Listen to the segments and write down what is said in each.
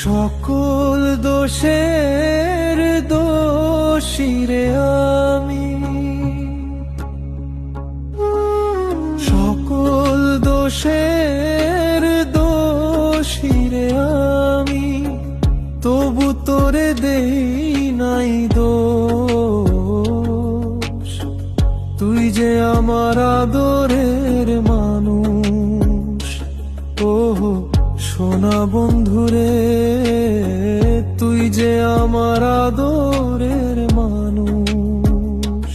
সকল দোষের দোষী রে আমি, সকল দোষের দোষী রে আমি, তবু তোরে দেই নাই দোষ। তুই যে আমার আদরের মানুষ, ওহো সোনা বন্ধুরে, তুই যে আমার আদরের মানুষ।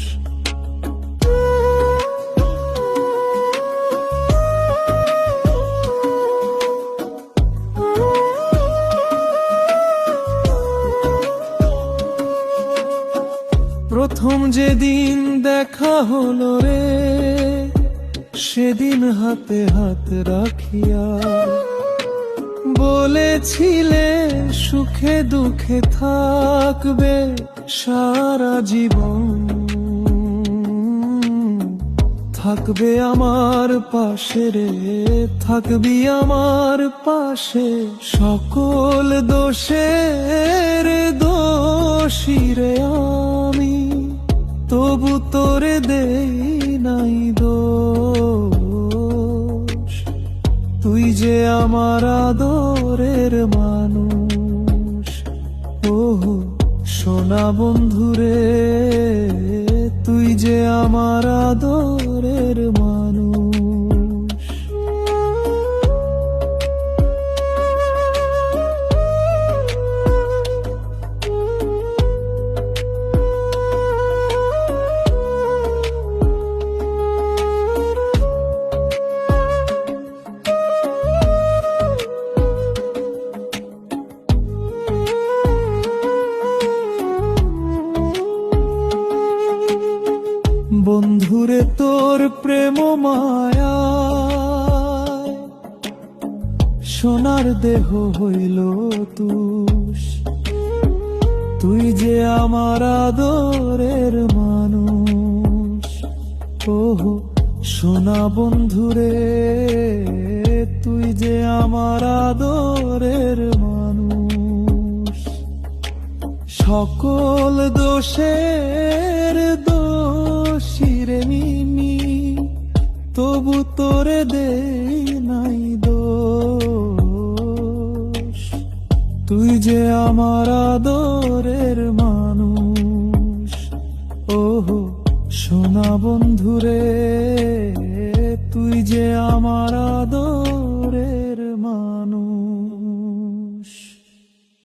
প্রথম যেদিন দেখা হলো রে, সেদিন হাতে হাত রাখিয়া বলেছিলে সুখে দুঃখে থাকবে সারা জীবন, থাকবে আমার পাশে রে, থাকবি আমার পাশে। সকল দোষের দোষী রে আমি, তবু তোরে দেই নাই দোষ। তুই যে আমার আদরের মানুষ, ওহো সোনা বন্ধুরে, তুই যে আমার আদরের মানুষ। বন্ধুরে তোর প্রেম মায়া, সোনার দেহ হইল তুষ। তুই যে আমার আদরের মানুষ, ওহো সোনা বন্ধুরে, তুই যে আমার আদরের মানুষ। সকল দোষের দোষী রে মিমি, তবু তোরে দেই নাই দোষ। তুই যে আমার আদরের মানুষ, ওহো সোনা বন্ধুরে, তুই যে আমার আদর